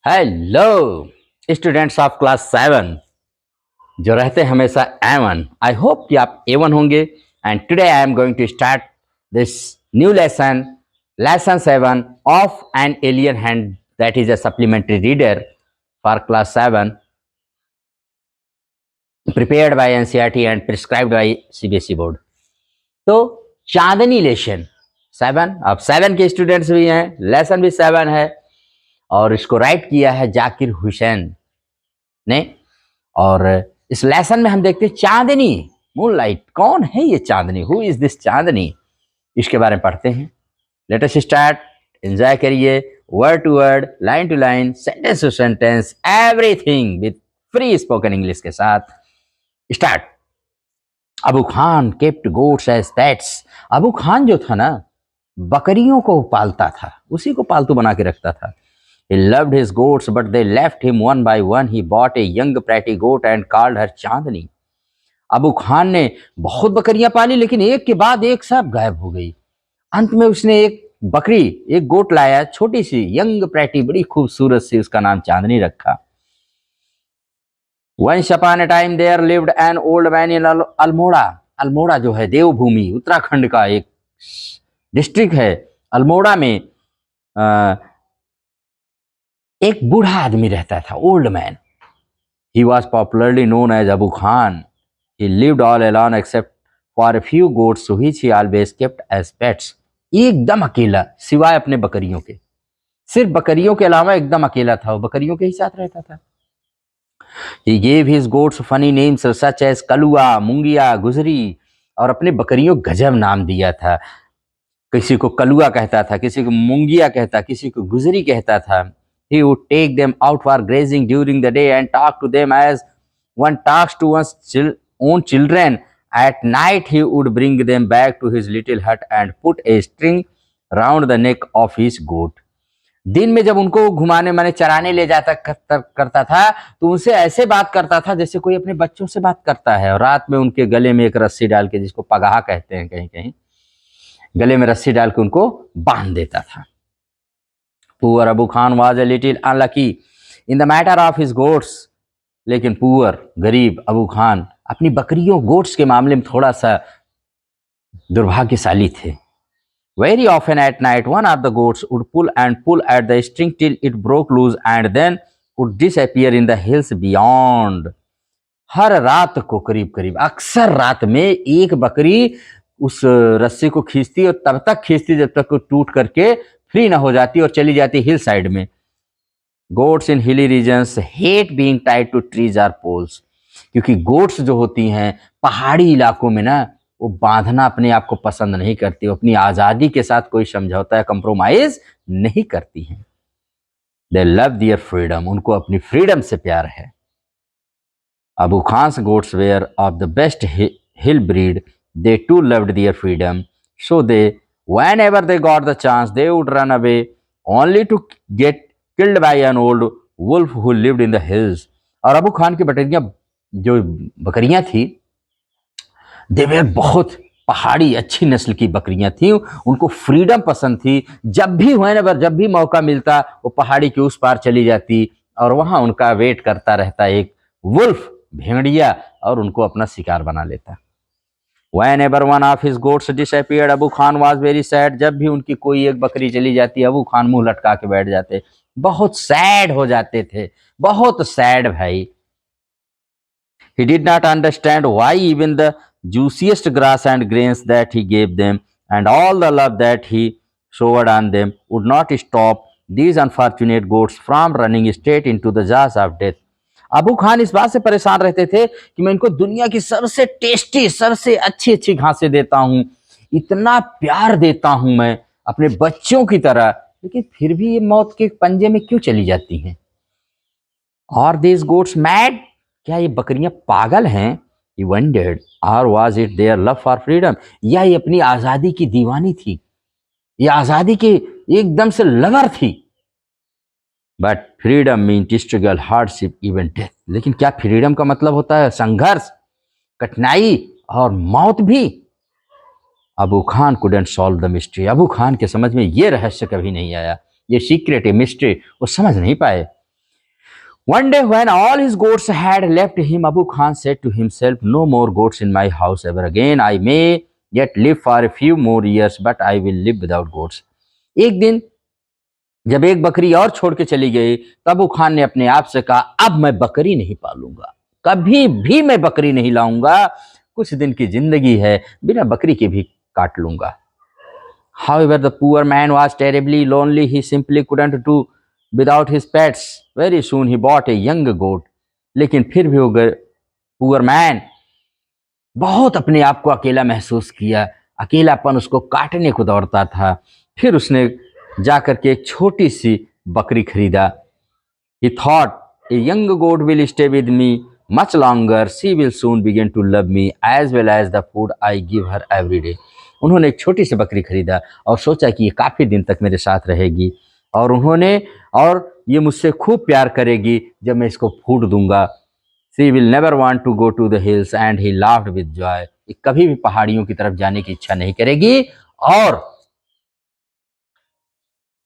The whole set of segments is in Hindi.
हेलो स्टूडेंट्स ऑफ क्लास 7 जो रहते हैं हमेशा A1। आई होप कि आप A1 होंगे। And today I am going to start this new lesson 7 of an alien hand, that is a supplementary reader for class 7 prepared by NCERT and prescribed by CBSE board. तो चांदनी लेसन 7, अब 7 के स्टूडेंट्स भी हैं, लेसन भी 7 है और इसको राइट किया है जाकिर हुसैन ने। और इस लेसन में हम देखते हैं चांदनी, मूनलाइट। कौन है ये Chandni? Who is this Chandni? इसके बारे में पढ़ते हैं। Let us start. एंजॉय करिए, word to word, line to line, sentence to sentence, everything with free spoken English के साथ। Start. Abu Khan kept goats as pets. Abu Khan जो था ना, बकरियों को पालता था, उसी को पालतू बना के रखता था। He loved his goats, but they left him one by one. He bought a young pretty goat and called her चांदनी। अबू खान ने बहुत बकरियां पाली, लेकिन एक के बाद एक सब गायब हो गई। अंत में उसने एक गोट लाया, छोटी सी, यंग प्रेटी, बड़ी खूबसूरत सी, उसका नाम चांदनी रखा। Once upon a time there lived an old man in Almora. Almora जो है देवभूमि, उत्तराखंड का एक डिस्ट्रिक्ट है। अल्मोड़ा में एक बूढ़ा आदमी रहता था, old man. He was popularly known as Abu Khan. He lived all alone except for a few goats which he always kept as pets. एकदम अकेला, सिवाय अपने बकरियों के। सिर्फ बकरियों के अलावा एकदम अकेला था, वो बकरियों के ही साथ रहता था। He gave his goats funny names such as कलुआ, मुंगिया, गुजरी, और अपने बकरियों गजब नाम दिया था। किसी को कलुआ कहता था, किसी को मुंगिया कहता, किसी को गुजरी कहता था। He would take them out for grazing during the day and talk to them as one talks to one's own children. At night he would bring them back to his little hut and put a string round the neck of his goat. दिन में जब उनको घुमाने माने चराने ले जाता करता था, तो उनसे ऐसे बात करता था जैसे कोई अपने बच्चों से बात करता है। और रात में उनके गले में एक रस्सी डाल के, जिसको पगाहा कहते हैं कहीं कहीं, गले में रस्सी डाल के उनको बांध देता था। Poor Abu Khan was a little unlucky in the matter of his goats. लेकिन पुअर, गरीब अबू खान अपनी बकरियों, गोट्स के मामले में थोड़ा सा दुर्भाग्यशाली थे। Very often at night one of the goats would pull at the string till it broke loose and then would disappear in the hills beyond. हर रात को करीब करीब, अक्सर रात में, एक बकरी उस रस्सी को खींचती और तब तक खींचती जब तक वो टूट करके फ्री ना हो जाती और चली जाती हिल साइड में। Goats in hilly regions hate being tied to trees or poles. क्योंकि गोट्स जो होती हैं पहाड़ी इलाकों में ना, वो बांधना अपने आप को पसंद नहीं करती, वो अपनी आज़ादी के साथ कोई समझौता या कंप्रोमाइज नहीं करती हैं। दे लव देयर फ्रीडम, उनको अपनी फ्रीडम से प्यार है। Abu Khan's goats were of the best hill breed. They too loved their freedom, so whenever they got the chance, they would run away, only to get killed by an old wolf who lived in the hills. और अबू खान की जो बकरियां थी, देवर बहुत पहाड़ी अच्छी नस्ल की बकरियां थी। उनको फ्रीडम पसंद थी। जब भी मौका मिलता, वो पहाड़ी के उस पार चली जाती और वहां उनका वेट करता रहता एक वुल्फ, भेड़िया, और उनको अपना शिकार बना लेता। Whenever one of his goats disappeared, Abu Khan was very sad. जब भी उनकी कोई एक बकरी चली जाती, अबू खान मुंह लटका के बैठ जाते, बहुत सैड हो जाते थे, बहुत सैड भाई। He did not understand why even the juiciest grass and grains that he gave them and all the love that he showered on them would not stop these unfortunate goats from running straight into the jaws of death. Abu Khan इस बात से परेशान रहते थे कि मैं इनको दुनिया की सबसे टेस्टी, सबसे अच्छी अच्छी घासें देता हूँ, इतना प्यार देता हूँ मैं अपने बच्चों की तरह, लेकिन फिर भी ये मौत के पंजे में क्यों चली जाती हैं? और these goats mad? क्या ये बकरियां पागल हैं? He wondered, or was it their love for freedom? या ये अपनी आजादी की दीवानी थी, ये आजादी के एकदम से लवर थी। But freedom means struggle, hardship, even death. लेकिन क्या फ्रीडम का मतलब होता है संघर्ष, कठिनाई और मौत भी? Abu Khan couldn't solve the mystery. Abu Khan के समझ में ये रहस्य कभी नहीं आया, ये सीक्रेट, ये मिस्ट्री वो समझ नहीं पाए। One day, when all his goats had left him, Abu Khan said to himself, "No more goats in my house ever again. I may yet live for a few more years, but I will live without goats." एक दिन जब एक बकरी और छोड़ के चली गई, तो अबू खान ने अपने आप से कहा, अब मैं बकरी नहीं पालूंगा, कभी भी मैं बकरी नहीं लाऊंगा, कुछ दिन की जिंदगी है, बिना बकरी के भी काट लूंगा। However, the poor man was terribly lonely. He simply couldn't do without his pets. Very soon he bought a young goat. लेकिन फिर भी वो पुअर मैन बहुत अपने आप को अकेला महसूस किया, अकेलापन उसको काटने को दौड़ता था। फिर उसने जाकर के एक छोटी सी बकरी खरीदा। He thought, a young goat will stay with me much longer. She will soon begin to love me as well as the food I give her every day. उन्होंने एक छोटी सी बकरी खरीदा और सोचा कि ये काफ़ी दिन तक मेरे साथ रहेगी और ये मुझसे खूब प्यार करेगी जब मैं इसको फूड दूंगा। She will never want to go to the hills and he laughed with joy. ये कभी भी पहाड़ियों की तरफ जाने की इच्छा नहीं करेगी और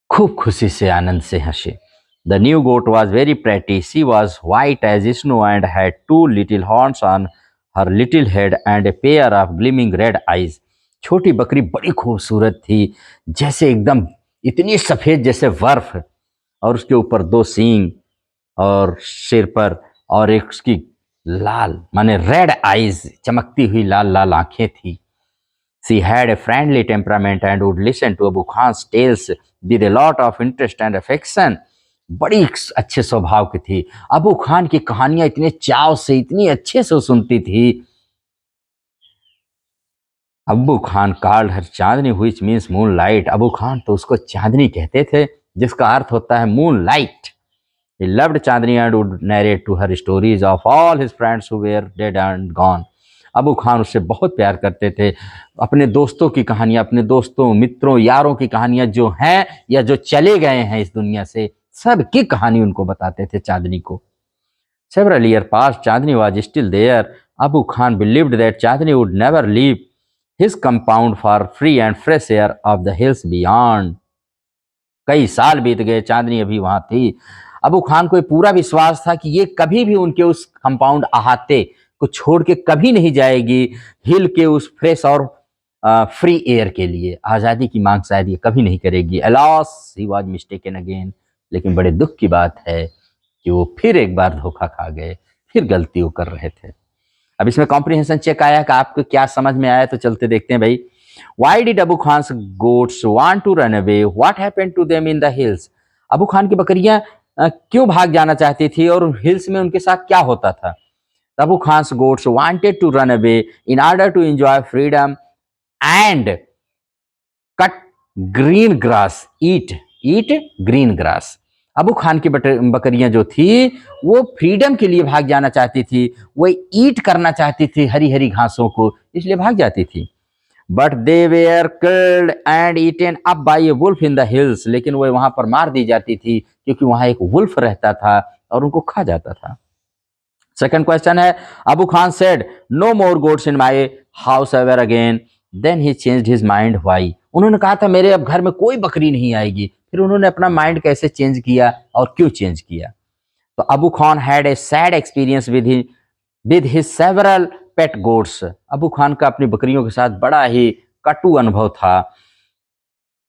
खूब खुशी से आनंद से हंसे। The new goat was very pretty. She was white as snow and had two little horns on her little head and a pair of gleaming red eyes. छोटी बकरी बड़ी खूबसूरत थी, जैसे एकदम इतनी सफेद जैसे बर्फ, और उसके ऊपर दो सींग और सिर पर, और एक उसकी लाल माने रेड आईज, चमकती हुई लाल लाल आंखें थी। She had a friendly temperament and would listen to Abu Khan's tales with a lot of interest and affection. बड़ी अच्छे स्वभाव की थी। अबू खान की कहानियां इतने चाव से, इतनी अच्छे से सुनती थी। Abu Khan called her Chandni which means moonlight. Abu Khan तो उसको चांदनी कहते थे, जिसका अर्थ होता है moonlight. He loved Chandni and would narrate to her stories of all his friends who were dead and gone. Abu Khan उससे बहुत प्यार करते थे। अपने दोस्तों की कहानियां, अपने दोस्तों, मित्रों, यारों की कहानियां जो हैं या जो चले गए हैं इस दुनिया से, सब की कहानी उनको बताते थे चांदनी को। Several years passed. Chandni was still there. Abu Khan believed that Chandni would never leave his compound for free and fresh air of the hills beyond. कई साल बीत गए, चांदनी अभी वहां थी। अबू खान को पूरा विश्वास था कि ये कभी भी उनके उस कंपाउंड अहाते को छोड़ के कभी नहीं जाएगी, हिल के उस फ्रेश और फ्री एयर के लिए आज़ादी की मांग शायद ये कभी नहीं करेगी। Alas he was mistaken again. लेकिन बड़े दुख की बात है कि वो फिर एक बार धोखा खा गए, फिर गलती वो कर रहे थे। अब इसमें कॉम्प्रिहेंशन चेक आया कि आपको क्या समझ में आया, तो चलते देखते हैं भाई। Why did Abu Khan's goats want to run away? What happened to them in the hills? Abu Khan की बकरियां क्यों भाग जाना चाहती थी और हिल्स में उनके साथ क्या होता था? Abu Khan's goats wanted to run away in order to enjoy freedom and cut green grass, eat green grass. Abu Khan की बकरियां जो थी वो फ्रीडम के लिए भाग जाना चाहती थी, वो ईट करना चाहती थी हरी हरी घासों को, इसलिए भाग जाती थी। But they were killed and eaten up by a wolf in the hills. लेकिन वो वहां पर मार दी जाती थी क्योंकि वहां एक वुल्फ रहता था और उनको खा जाता था। सेकंड क्वेश्चन है, Abu Khan said no more goats in my house ever again, then he changed his mind why. उन्होंने कहा था मेरे अब घर में कोई बकरी नहीं आएगी, फिर उन्होंने अपना माइंड कैसे चेंज किया और क्यों चेंज किया? तो Abu Khan had a sad experience with his several pet goats. Abu Khan का अपनी बकरियों के साथ बड़ा ही कटु अनुभव था।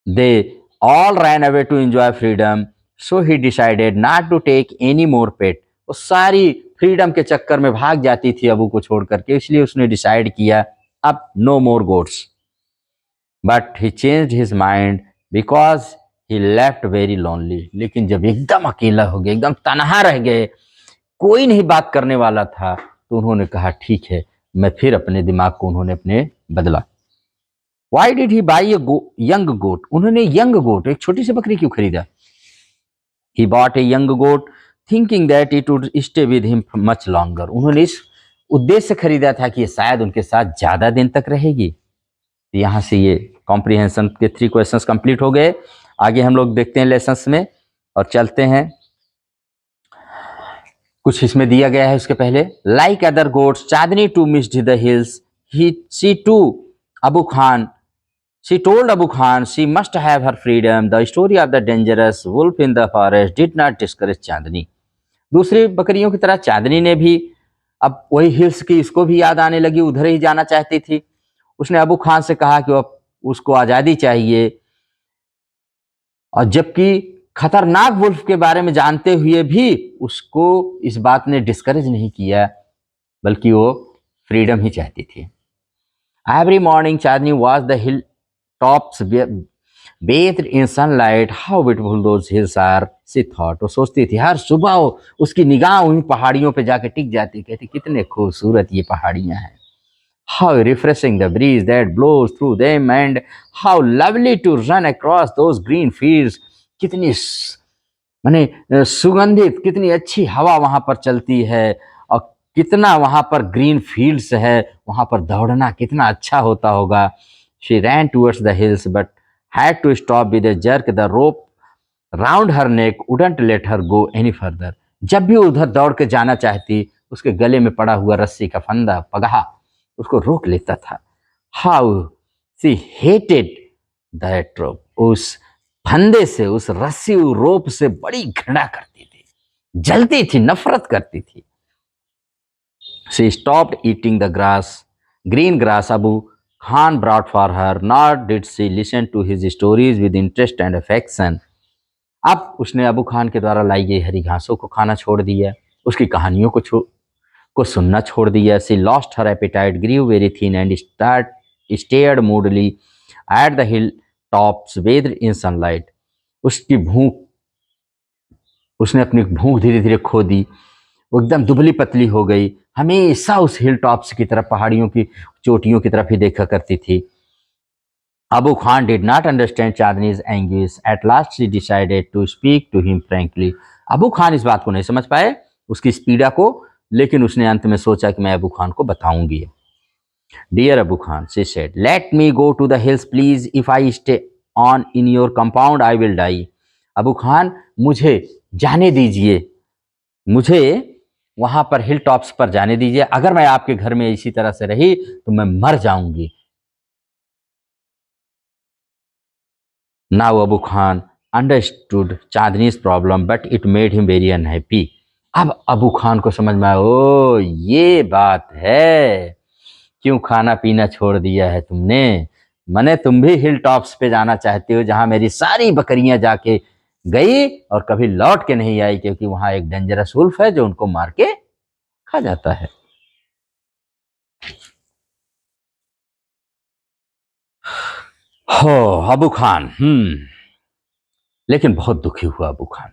They all ran away to enjoy freedom, so he decided not to take any more pet. वो सारी फ्रीडम के चक्कर में भाग जाती थी अबू को छोड़ करके, इसलिए उसने डिसाइड किया अब no more goats. But he changed his mind because he left very lonely. लेकिन जब एकदम अकेला हो गया, एकदम तनहा रह गए, कोई नहीं बात करने वाला था, तो उन्होंने कहा ठीक है, मैं फिर अपने दिमाग को उन्होंने अपने बदला। Why did he buy young goat? उन्होंने यंग गोट, एक छोटी सी बकरी क्यों खरीदा? He bought a young goat thinking that it would stay with him much longer. उन्होंने इस उद्देश्य से खरीदा था कि ये शायद उनके साथ ज्यादा दिन तक रहेगी। यहाँ से ये कॉम्प्रिहेंशन के 3 क्वेश्चंस कंप्लीट हो गए। आगे हम लोग देखते हैं लेसन्स में और चलते हैं। कुछ इसमें दिया गया है उसके पहले। Like other goats Chandni too missed the hills, she to Abu Khan, she told Abu Khan she must have her freedom. The story of the dangerous wolf in the forest did not discourage Chandni. दूसरी बकरियों की तरह चांदनी ने भी अब वही हिल्स की इसको भी याद आने लगी, उधर ही जाना चाहती थी। उसने अबू खान से कहा कि अब उसको आज़ादी चाहिए, और जबकि खतरनाक वुल्फ के बारे में जानते हुए भी उसको इस बात ने डिस्करेज नहीं किया, बल्कि वो फ्रीडम ही चाहती थी। Every morning Chandni watch the hill tops bathed in sunlight, how beautiful those hills are, she thought। वो सोचती थी, हर सुबह उसकी निगाह उन पहाड़ियों पे जाके टिक जाती, कहती कितने खूबसूरत ये पहाड़ियां हैं। How refreshing the breeze that blows through them, and how lovely to run across those green fields। कितनी माने सुगंधित, कितनी अच्छी हवा वहां पर चलती है, और कितना वहां पर ग्रीन फील्ड्स है, वहां पर दौड़ना कितना अच्छा होता होगा। She ran towards the hills but had to stop with a jerk। The rope round her neck wouldn't let her go any further। जब भी उधर दौड़ के जाना चाहती, उसके गले में पड़ा हुआ रस्सी का फंदा पगहा उसको रोक लेता था। How she hated that rope। उस फंदे से, उस रस्सी रोप से बड़ी घृणा करती थी, जलती थी, नफरत करती थी। She stopped eating the green grass Abu Khan brought for her, nor did she listen to his stories with interest and affection। अब उसने अबू खान के द्वारा लाई गई हरी घासों को खाना छोड़ दिया, उसकी कहानियों को सुनना छोड़ दिया। She lost her appetite, grew very thin, and stared moodily at the hill tops bathed in sunlight। उसकी भूख, उसने अपनी भूख धीरे धीरे खो दी, वो एकदम दुबली पतली हो गई, हमेशा उस हिल टॉप्स की तरफ, पहाड़ियों की चोटियों की तरफ ही देखा करती थी। Abu Khan did not understand Chandni's anguish। At last she decided to speak to him frankly। Abu Khan इस बात को नहीं समझ पाए, उसकी इस पीड़ा को, लेकिन उसने अंत में सोचा कि मैं अबू खान को बताऊंगी। Dear Abu Khan, she said, let me go to the hills please। If I stay on in your compound I will die। Abu Khan, मुझे जाने दीजिए, मुझे वहां पर हिल टॉप्स पर जाने दीजिए, अगर मैं आपके घर में इसी तरह से रही तो मैं मर जाऊंगी। Now Abu Khan understood Chandni's problem, but it made him very unhappy। अब अबू खान को समझ में आया, ओ ये बात है, क्यों खाना पीना छोड़ दिया है तुमने, मने तुम भी हिल टॉप्स पे जाना चाहते हो जहां मेरी सारी बकरियां जाके गई और कभी लौट के नहीं आई, क्योंकि वहां एक डेंजरस वुल्फ है जो उनको मार के खा जाता है। हो अबू खान, लेकिन बहुत दुखी हुआ Abu Khan.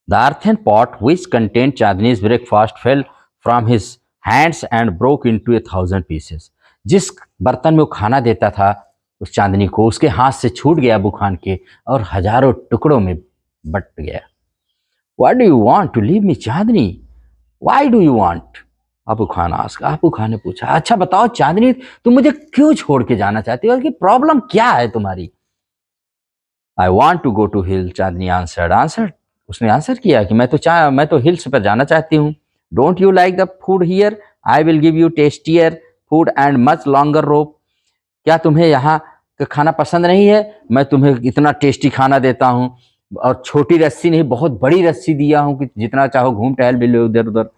The earthen pot which contained Chandni's breakfast fell from his hands and broke into 1,000 pieces। जिस बर्तन में वो खाना देता था उस चांदनी को, उसके हाथ से छूट गया अबू खान के और हजारों टुकड़ों में बट गया। What do you want to leave me Chandni? Why do you want? Abu Khan ask, Abu Khan ने पूछा, अच्छा बताओ चांदनी, तुम मुझे क्यों छोड़ के जाना चाहती हो, कि प्रॉब्लम क्या है तुम्हारी? I want to go to hill, Chandni answered. उसने आंसर किया कि मैं तो हिल्स पर जाना चाहती हूँ। Don't you like the food here? I will give you tastier food and much longer rope. क्या तुम्हें यहाँ का खाना पसंद नहीं है? मैं तुम्हें इतना टेस्टी खाना देता हूँ, और छोटी रस्सी नहीं, बहुत बड़ी रस्सी दिया हूँ कि जितना चाहो घूम टहल भी लो इधर उधर।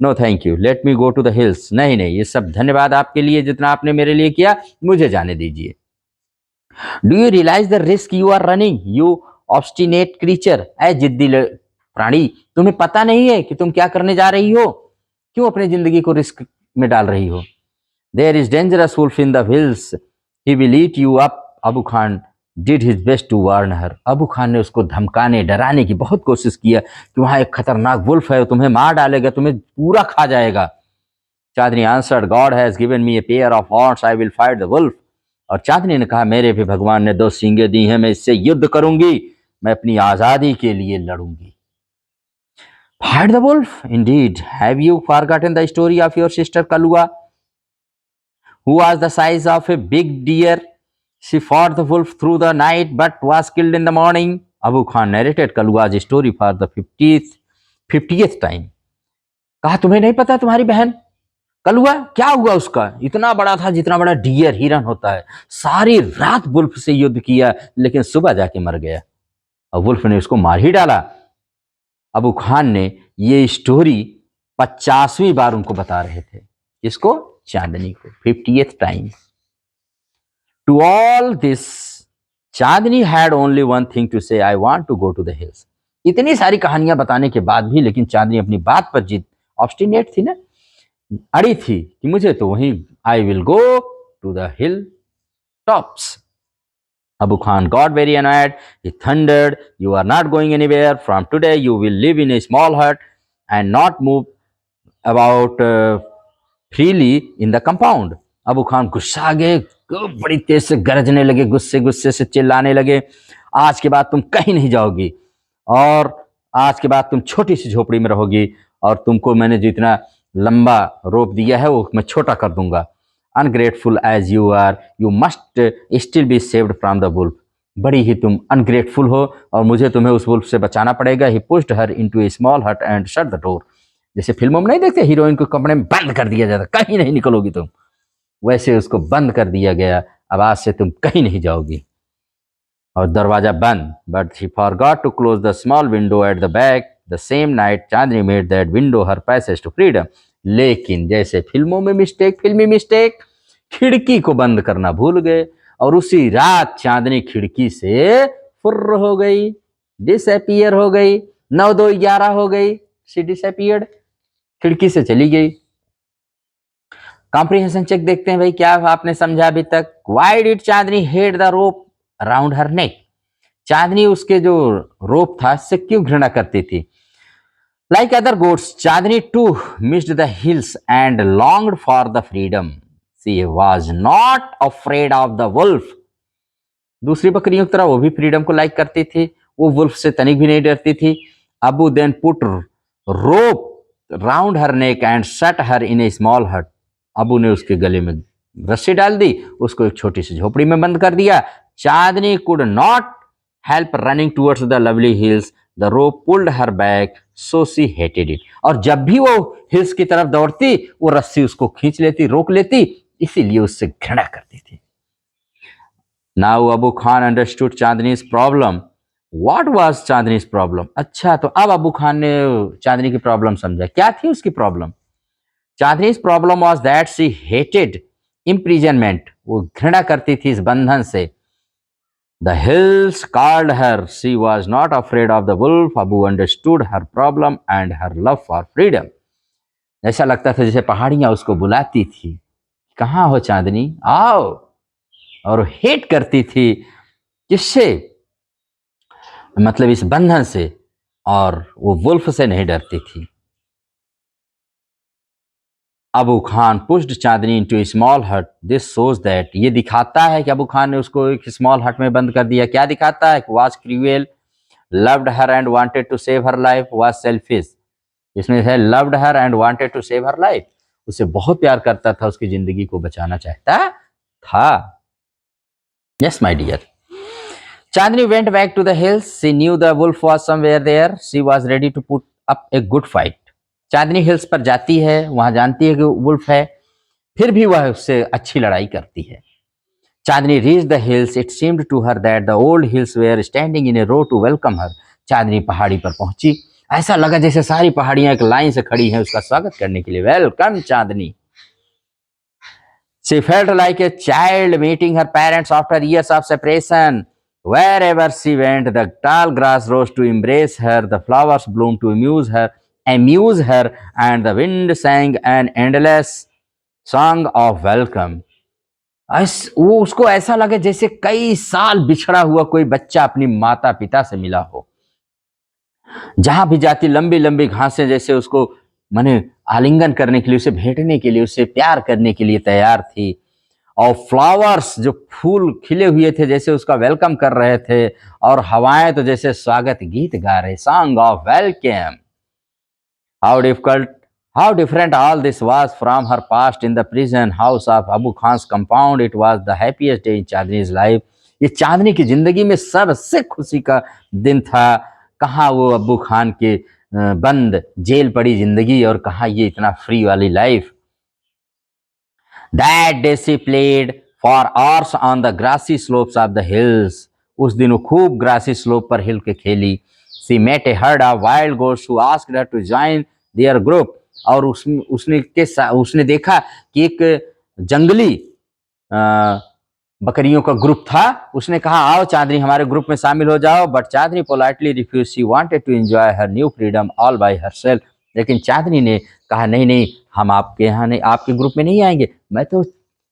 No thank you, let me go to the hills. नहीं नहीं, ये सब धन्यवाद आपके लिए, जितना आपने मेरे लिए किया, मुझे जाने दीजिए। Do you realize the risk you are running you obstinate creature? ऐ जिद्दी प्राणी, तुम्हें पता नहीं है कि तुम क्या करने जा रही हो? क्यों अपनी जिंदगी को रिस्क में डाल रही हो? There is dangerous wolf in the hills, he will eat you up. Abu Khan did his best to warn her. Abu Khan ने उसको धमकाने, डराने की बहुत कोशिश किया कि वहां एक खतरनाक वुल्फ है, तुम्हें मार डालेगा, तुम्हें पूरा खा जाएगा। Chandni answered, God has given me a pair of horns, I will fight the wolf. और चांदनी ने कहा, मेरे भी भगवान ने 2 सींगें दी हैं, मैं इससे युद्ध करूंगी, मैं अपनी आजादी के लिए लड़ूंगी। Fight the wolf indeed, have you forgotten the story of your sister Kalua who was the size of a big deer? She fought the wolf through the night but was killed in the morning. Abu Khan narrated Kalua's story for the 50th time. कहा, तुम्हें नहीं पता तुम्हारी बहन कलुआ क्या हुआ उसका? इतना बड़ा था जितना बड़ा डियर, हिरन होता है, सारी रात वुल्फ से युद्ध किया, लेकिन सुबह जाके मर गया, और वुल्फ ने उसको मार ही डाला। अबू खान ने ये स्टोरी 50वीं बार उनको बता रहे थे। इसको, चांदनी को, 50th time. To all this Chandni had only one thing to say, I want to go to the hills. इतनी सारी कहानियां बताने के बाद भी लेकिन चांदनी अपनी बात पर जिद, ऑब्स्टिनेट थी ना, अड़ी थी कि मुझे तो वहीं, I will go to the hill tops. Abu Khan got very annoyed. He thundered, "You are not going anywhere. From today, you will live in a small hut and not move about freely in the compound." Abu Khan गुस्सा आ गए, बड़ी तेज से गरजने लगे, गुस्से गुस्से से चिल्लाने लगे, आज के बाद तुम कहीं नहीं जाओगी और आज के बाद तुम छोटी सी झोपड़ी में रहोगी और तुमको मैंने जितना लंबा रोप दिया है वो मैं छोटा कर दूंगा। Ungrateful as you are, you must still be saved from the wolf. बड़ी ही तुम अनग्रेटफुल हो और मुझे तुम्हें उस वुल्फ से बचाना पड़ेगा। ही पुश्ड हर इनटू ए स्मॉल हट एंड शट द डोर। जैसे फिल्मों में नहीं देखते हीरोइन को कमरे में बंद कर दिया जाता, कहीं नहीं निकलोगी तुम, वैसे उसको बंद कर दिया गया, अब आज से तुम कहीं नहीं जाओगी। और दरवाजा बंद। But he forgot to close the small window at the back. The same night Chandni made that window her passage to freedom. लेकिन जैसे फिल्मों में मिस्टेक, फिल्मी मिस्टेक, खिड़की को बंद करना भूल गए और उसी रात चांदनी खिड़की से फुर्र हो गई, डिसअपियर हो गई, 9 2 11 हो गई, शी डिसअपियर्ड, खिड़की से चली गई। कॉम्प्रिहेंशन चेक देखते हैं भाई, क्या आपने समझा अभी तक। Why did Chandni hate the rope around her neck. Chandni उसके जो रोप था इससे क्यों घृणा करती थी। Like other goats Chandni too missed the hills and longed for the freedom. She was not afraid of the wolf. दूसरी बकरियों की तरह वो भी फ्रीडम को लाइक करती थी, वो वुल्फ से तनिक भी नहीं डरती थी। Abu then put rope round her neck and set her in a small hut. Abu ने उसके गले में रस्सी डाल दी, उसको एक छोटी सी झोपड़ी में बंद कर दिया। Chandni could not help running towards the lovely hills. The rope pulled her back so she hated it. और जब भी वो हिल्स की तरफ दौड़ती वो रस्सी उसको खींच लेती, रोक लेती, इसीलिए उससे घृणा करती थी। Now Abu Khan understood Chandni's problem. What was Chandni's problem. अच्छा, तो अब अबू खान ने चांदनी की प्रॉब्लम समझा। क्या थी उसकी problem. Chandni's problem was that she hated imprisonment. वो घृणा करती थी इस बंधन से। The hills called her, she was not afraid of the wolf. Abu understood her problem and her love for freedom. ऐसा लगता था जैसे पहाड़ियां उसको बुलाती थी, कहाँ हो चांदनी, आओ। और हेट करती थी किससे, मतलब इस बंधन से, और वो वुल्फ से नहीं डरती थी। अबू खान पुश्ड चांदनी इनटू स्मॉल हट। दिस शोज दैट, ये दिखाता है कि अबू खान ने उसको एक स्मॉल हट में बंद कर दिया। क्या दिखाता है, was cruel, loved her and wanted to save her life, was selfish. इसमें है loved her and wanted to save her life, उसे बहुत प्यार करता था, उसकी जिंदगी को बचाना चाहता था। Yes my dear. Chandni went back to the hills. She knew the wolf was somewhere there. She was ready to put up a good fight. Chandni hills पर जाती है, वहां जानती है कि वुल्फ है, फिर भी वह उससे अच्छी लड़ाई करती है। चांदनी reached the hills. It seemed to her that the old hills were standing in a row to welcome her. चांदनी पहाड़ी पर पहुंची, ऐसा लगा जैसे सारी पहाड़ियां एक लाइन से खड़ी हैं उसका स्वागत करने के लिए। Welcome Chandni. She felt like a child meeting her parents after years of separation. Wherever she went, the tall grass rose to embrace her, the flowers bloomed to amuse her, and the wind sang an endless song of welcome. वो उसको ऐसा लगे जैसे कई साल बिछड़ा हुआ कोई बच्चा अपनी माता पिता से मिला हो। जहां भी जाती लंबी लंबी घासें जैसे उसको माने आलिंगन करने के लिए, उसे भेंटने के लिए, उसे प्यार करने के लिए तैयार थी। और फ्लावर्स जो फूल खिले हुए थे जैसे उसका वेलकम कर रहे थे, और हवाएं तो जैसे स्वागत गीत गा रहे, song of welcome. How different all this was from her past in the prison house of Abu Khan's compound. It was the happiest day in Chandni's life. ये चांदनी की जिंदगी में सबसे खुशी का दिन था। कहाँ वो अबू खान के बंद जेल पड़ी जिंदगी, और कहाँ ये इतना फ्री वाली life. That day she played for hours on the grassy slopes of the hills. उस दिन वो खूब ग्रासी स्लोप पर हिल के खेली। She met a herd of wild goats who asked her to join their group. और उसने देखा कि एक जंगली बकरियों का ग्रुप था। उसने कहा आओ चांदनी हमारे ग्रुप में शामिल हो जाओ। But Chandni politely refuse. She wanted to enjoy her new freedom all by herself. लेकिन चांदनी ने कहा नहीं नहीं, हम आपके यहाँ नहीं, आपके ग्रुप में नहीं आएंगे। मैं तो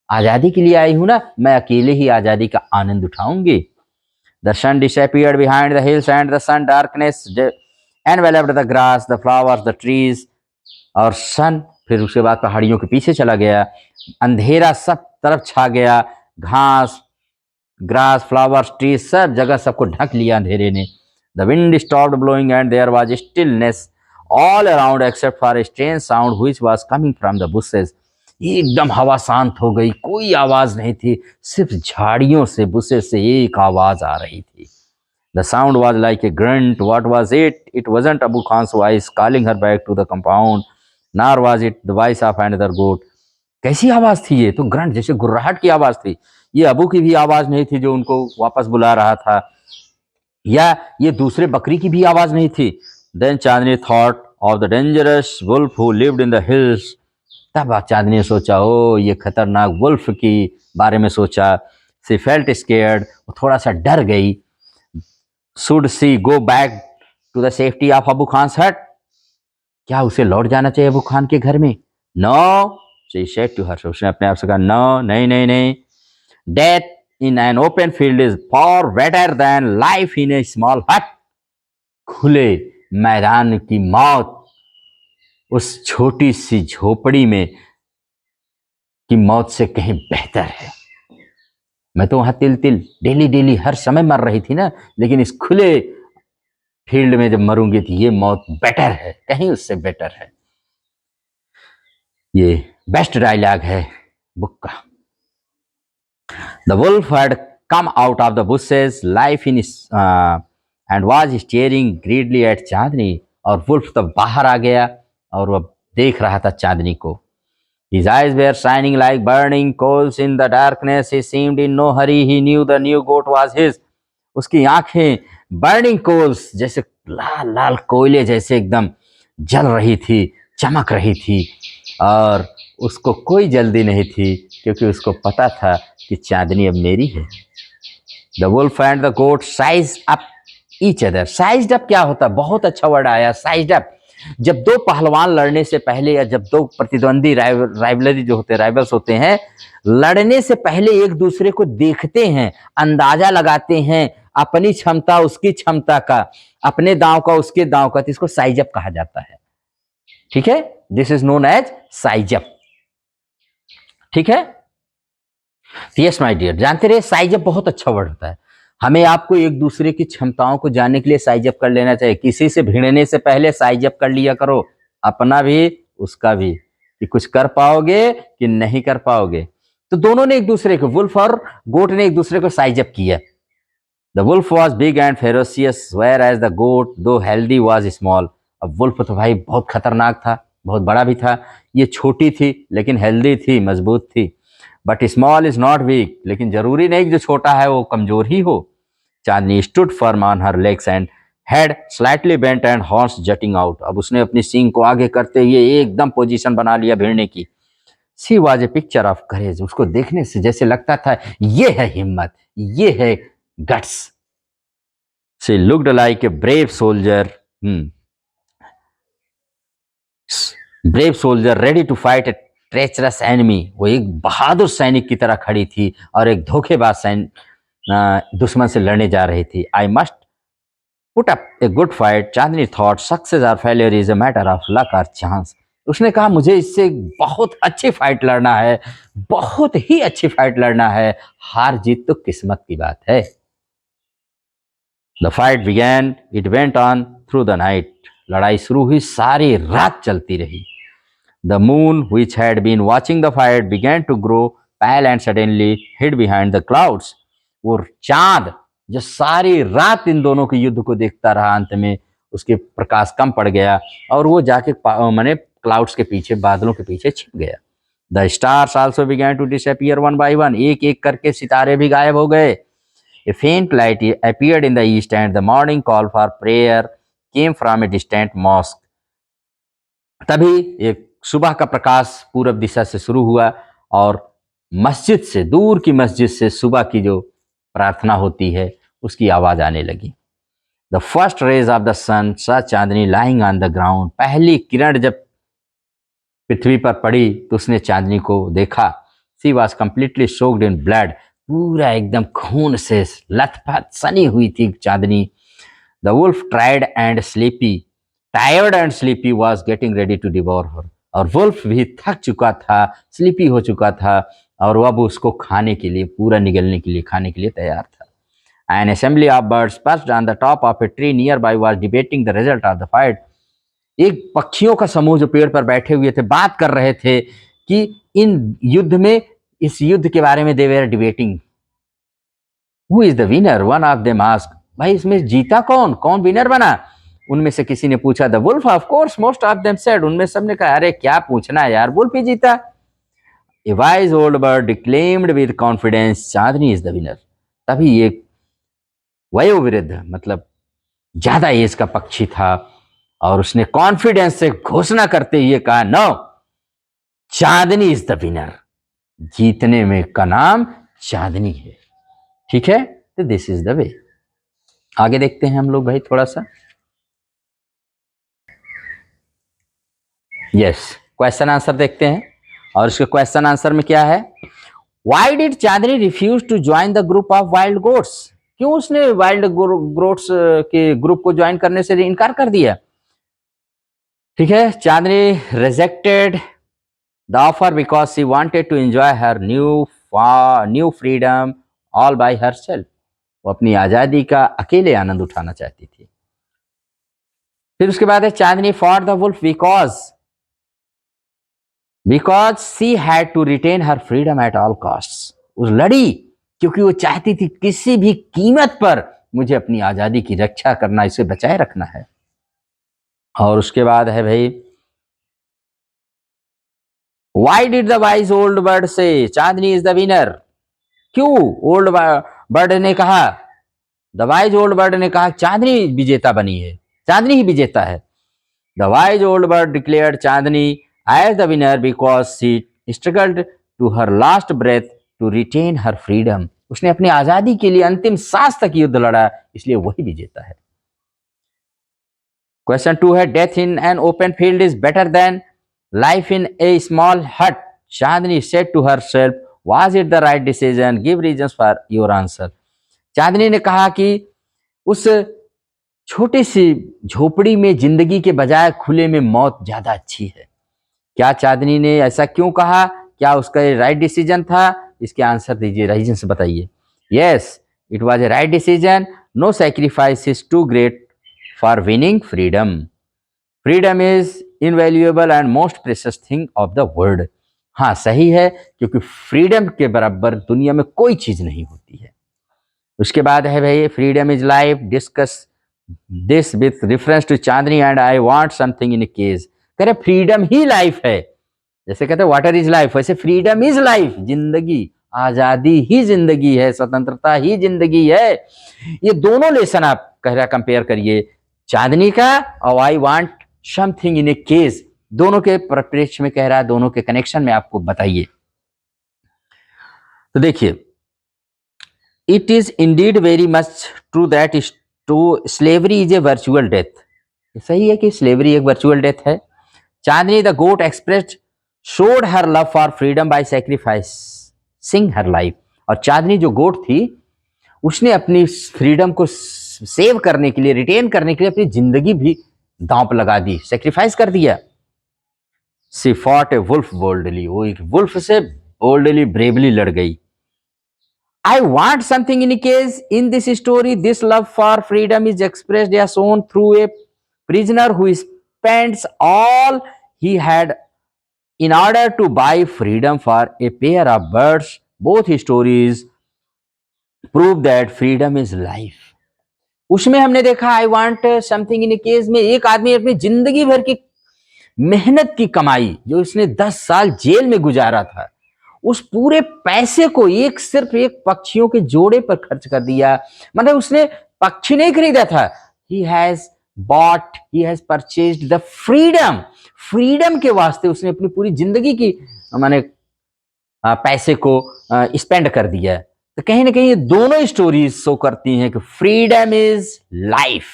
आज़ादी के लिए आई हूँ ना, मैं अकेले ही आज़ादी का आनंद उठाऊंगी। The sun disappeared behind the hills and the sun darkness enveloped the grass, the flowers, the trees। और सन फिर उसके बाद पहाड़ियों के पीछे चला गया, अंधेरा सब तरफ छा गया, घास, ग्रास, फ्लावर्स, ट्रीज सब जगह सबको ढक लिया अंधेरे ने। The wind stopped blowing and there was stillness all around except for a strange sound which was coming from the bushes. एकदम हवा शांत हो गई, कोई आवाज नहीं थी, सिर्फ झाड़ियों से, बुशेस से एक आवाज आ रही थी। The sound was like a grunt. What was it? It wasn't Abu Khan's voice calling her back to the compound, nor was it the voice of another goat। कैसी आवाज थी ये? तो ग्रंट, जैसे गुर्राहट की आवाज थी। ये अबू की भी आवाज नहीं थी जो उनको वापस बुला रहा था, या ये दूसरे बकरी की भी आवाज नहीं थी। Then Chandni thought of the dangerous wolf who lived in the hills। तब चांदनी ने सोचा, ओ ये खतरनाक वुल्फ की बारे में सोचा। She felt scared। वो थोड़ा सा डर गई। Should she go back to the safety of Abu Khan's hut? क्या उसे लौट जाना चाहिए अबू खान के घर में? No, she said to herself। उसने अपने आप से कहा, no, नहीं नहीं नहीं। Death in an open field is far better than life in a small hut। खुले मैदान की मौत उस छोटी सी झोपड़ी में की मौत से कहीं बेहतर है। मैं तो वहां तिल तिल डेली डेली हर समय मर रही थी ना, लेकिन इस खुले फील्ड में जब मरूंगी तो ये मौत बेटर है, कहीं उससे बेटर है। ये बेस्ट डायलॉग है बुक का। The wolf had come out of the bushes life in and was staring greedily at Chandni. और वुल्फ तब बाहर आ गया और वह देख रहा था चांदनी को। His eyes were shining like burning coals in the darkness। He seemed in no hurry। He knew the new goat was his। उसकी आंखें बर्निंग कोल्स जैसे लाल लाल कोयले जैसे एकदम जल रही थी, चमक रही थी, और उसको कोई जल्दी नहीं थी क्योंकि उसको पता था कि चांदनी अब मेरी है। The wolf and the goat size up each other. Sized up क्या होता है? बहुत अच्छा वर्ड आया, साइज्ड अप। जब दो पहलवान लड़ने से पहले, या जब दो प्रतिद्वंदी राइवलरी जो होते हैं, राइवल्स होते हैं, लड़ने से पहले एक दूसरे को देखते हैं, अंदाजा लगाते हैं अपनी क्षमता उसकी क्षमता का, अपने दांव का उसके दांव का, तो इसको साइज अप कहा जाता है। ठीक है, this is known as size up. ठीक है, यस माय डियर, जानते रहे साइज अप बहुत अच्छा वर्ड होता है। हमें आपको एक दूसरे की क्षमताओं को जानने के लिए साइज अप कर लेना चाहिए। किसी से भिड़ने से पहले साइज अप कर लिया करो, अपना भी उसका भी, कि कुछ कर पाओगे कि नहीं कर पाओगे। तो दोनों ने एक दूसरे को, वुल्फ और गोट ने एक दूसरे को साइज अप किया। The wolf was big and ferocious whereas the goat though healthy was small. अब वुल्फ तो भाई बहुत खतरनाक था, बहुत बड़ा भी था। ये छोटी थी लेकिन हेल्दी थी, मजबूत थी। But small is not weak. लेकिन जरूरी नहीं कि जो छोटा है वो कमजोर ही हो। Chandni stood firm on her legs and head slightly bent and horns jutting out. अब उसने अपनी सींग को आगे करते हुए एकदम पोजीशन बना लिया भिड़ने की। She was a picture of courage. उसको देखने से जैसे लगता था ये है हिम्मत, ये है guts. She looked like a brave soldier, brave soldier ready to fight a treacherous enemy. वो एक बहादुर सैनिक की तरह खड़ी थी और एक धोखेबाज दुश्मन से लड़ने जा रही थी। I must put up a good fight. Chandni thought success और failure is a matter of luck और चांस। उसने कहा मुझे इससे बहुत अच्छी फाइट लड़ना है, बहुत ही अच्छी फाइट लड़ना है, हार जीत तो किस्मत की बात है। The fight began, it went on through the night. लड़ाई शुरू हुई, सारी रात चलती रही। The moon, which had been watching the fight, began to grow pale and suddenly hid behind the clouds। वो चांद जो सारी रात इन दोनों के युद्ध को देखता रहा, अंत में उसके प्रकाश कम पड़ गया और वो जाके माने क्लाउड्स के पीछे, बादलों के पीछे छिप गया। The stars also began to disappear one by one. एक एक करके सितारे भी गायब हो गए। ए फेंट light appeared in the east and the morning call for prayer came from a distant mosque. तभी एक सुबह का प्रकाश पूरब दिशा से शुरू हुआ और मस्जिद से, दूर की मस्जिद से सुबह की जो प्रार्थना होती है उसकी आवाज आने लगी. The first rays of the sun saw Chandni lying on the ground. पहली किरण जब पृथ्वी पर पड़ी तो उसने चांदनी को देखा. She was completely soaked in blood. पूरा एकदम खून से लथपथ सनी हुई थी Chandni. The wolf tired and sleepy was getting ready to devour her. और वुल्फ भी थक चुका था, स्लीपी हो चुका था और अब उसको खाने के लिए, पूरा निगलने के लिए, खाने के लिए तैयार था. An assembly of birds perched on the top of a tree nearby was debating the result of the fight. एक पक्षियों का समूह जो पेड़ पर बैठे हुए थे बात कर रहे थे कि इस युद्ध के बारे में they were debating. Who is the winner? One of them asked. भाई इसमें जीता कौन विनर बना? उनमें से किसी ने पूछा. The wolf, of course, most of them said. उनमें सबने कहा अरे क्या पूछना है यार, वुल्फ ही जीता. A wise old bird declaimed with confidence, Chandni is the winner. तभी एक वयोवृद्ध, मतलब ज्यादा एज का पक्षी था और उसने कॉन्फिडेंस से घोषणा करते हुए कहा, no, Chandni is the winner. जीतने में का नाम चांदनी है. ठीक है, तो दिस इज द वे. आगे देखते हैं हम लोग भाई थोड़ा सा. यस, क्वेश्चन आंसर देखते हैं. और इसके क्वेश्चन आंसर में क्या है? Why did Chandni refuse to join the group of wild goats? क्यों उसने वाइल्ड गोट्स के ग्रुप को ज्वाइन करने से इनकार कर दिया? ठीक है, Chandni rejected the offer because she wanted to enjoy her new freedom all by herself. वो अपनी आजादी का अकेले आनंद उठाना चाहती थी. फिर उसके बाद है Chandni for the wolf because she had to retain her freedom at all cost. उस लड़ी क्योंकि वो चाहती थी किसी भी कीमत पर मुझे अपनी आजादी की रक्षा करना, इसे बचाए रखना है. और उसके बाद है भाई, why did the wise old bird से चांदनी इज द विनर? क्यों ओल्ड बर्ड ने कहा, द वाइज ओल्ड बर्ड ने कहा चांदनी विजेता बनी है, चांदनी ही विजेता है. The wise old bird declared Chandni as the winner because she struggled to her last breath to retain her freedom. उसने अपनी आजादी के लिए अंतिम सांस तक युद्ध लड़ा, इसलिए वही विजेता है. क्वेश्चन 2 है, death in an open field is better than life in a small hut. Chandni said to herself, was it the right decision? Give reasons for your answer. Chandni ने कहा कि उस छोटी सी झोपड़ी में जिंदगी के बजाय खुले में मौत ज्यादा अच्छी है. क्या चांदनी ने ऐसा क्यों कहा? क्या उसका ये राइट डिसीजन था? इसके आंसर दीजिए, रीजंस बताइए. Yes, it was a right decision. No sacrifice is too great for winning freedom. Freedom is invaluable and most precious thing of the world. हाँ, सही है, क्योंकि फ्रीडम के बराबर दुनिया में कोई चीज नहीं होती है. उसके बाद है भाई, freedom is life. Discuss this with reference to Chandni and I want something in a cage. कह रहे फ्रीडम ही लाइफ है. जैसे कहते हैं वाटर इज लाइफ, वैसे फ्रीडम इज लाइफ. जिंदगी, आजादी ही जिंदगी है, स्वतंत्रता ही जिंदगी है. ये दोनों लेसन आप कह रहा कंपेयर करिए, चांदनी का और आई want something in A case. दोनों के परिप्रेक्ष्य में कह रहा है, दोनों के कनेक्शन में आपको बताइए. तो देखिए, it is indeed very much true that slavery is a virtual death. सही है कि स्लेवरी एक वर्चुअल डेथ है. Chandni the goat expressed showed her love for freedom by sacrificing her life. और चांदनी जो गोट थी, उसने अपनी फ्रीडम को सेव करने के लिए, रिटेन करने के लिए अपनी जिंदगी भी दांव पर लगा दी, सेक्रीफाइस कर दिया. She fought a wolf boldly. वो एक वुल्फ से बोल्डली, ब्रेवली लड़ गई. I want something in case in this story, this love for freedom is expressed as shown through a prisoner who spends all he had in order to buy freedom for a pair of birds. Both stories prove that freedom is life. उसमें हमने देखा I want something in a case में एक आदमी अपनी जिंदगी भर की मेहनत की कमाई, जो उसने 10 साल जेल में गुजारा था, उस पूरे पैसे को सिर्फ एक पक्षियों के जोड़े पर खर्च कर दिया. मतलब उसने पक्षी नहीं खरीदा था. He has bought he has purchased the freedom, freedom के वास्ते उसने अपनी पूरी जिंदगी की माने पैसे को स्पेंड कर दिया है। तो कहीं ना कहीं ये दोनों स्टोरीज शो करती हैं कि फ्रीडम इज लाइफ,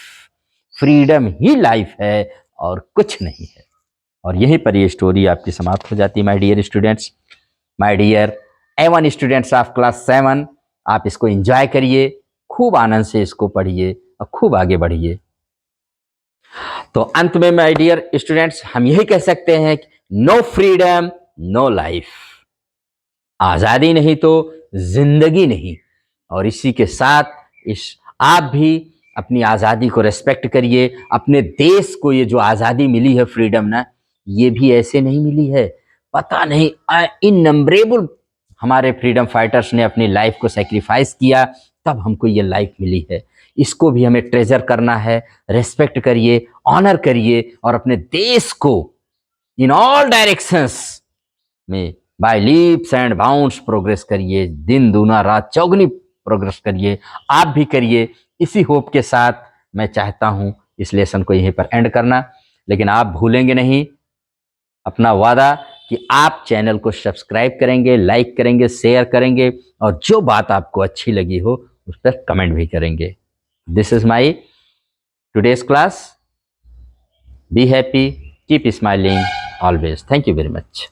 फ्रीडम ही लाइफ है और कुछ नहीं है। और यहीं पर ये स्टोरी आपकी समाप्त हो जाती है my dear students, my dear A1 students of class 7। आप इसको एंजॉय करिए, खूब आनंद से इसको पढ़िए और खूब आगे बढ़िए। तो अंत में माय डियर स्टूडेंट्स हम यही कह सकते हैं कि नो फ्रीडम नो लाइफ, आजादी नहीं तो जिंदगी नहीं। और इसी के साथ आप भी अपनी आजादी को रेस्पेक्ट करिए। अपने देश को ये जो आजादी मिली है, फ्रीडम ना, ये भी ऐसे नहीं मिली है। पता नहीं इननंबरेबल हमारे फ्रीडम फाइटर्स ने अपनी लाइफ को सेक्रीफाइस किया, तब हमको ये लाइफ मिली है। इसको भी हमें ट्रेजर करना है, रेस्पेक्ट करिए, ऑनर करिए और अपने देश को इन ऑल डायरेक्शंस में by leaps and bounds progress करिए। दिन दूना रात चौगुनी प्रोग्रेस करिए, आप भी करिए। इसी होप के साथ मैं चाहता हूं इस लेसन को यहीं पर एंड करना। लेकिन आप भूलेंगे नहीं अपना वादा कि आप चैनल को सब्सक्राइब करेंगे, लाइक करेंगे, शेयर करेंगे और जो बात आपको अच्छी लगी हो उस पर कमेंट भी करेंगे। This is my today's class. Be happy, keep smiling always. Thank you very much.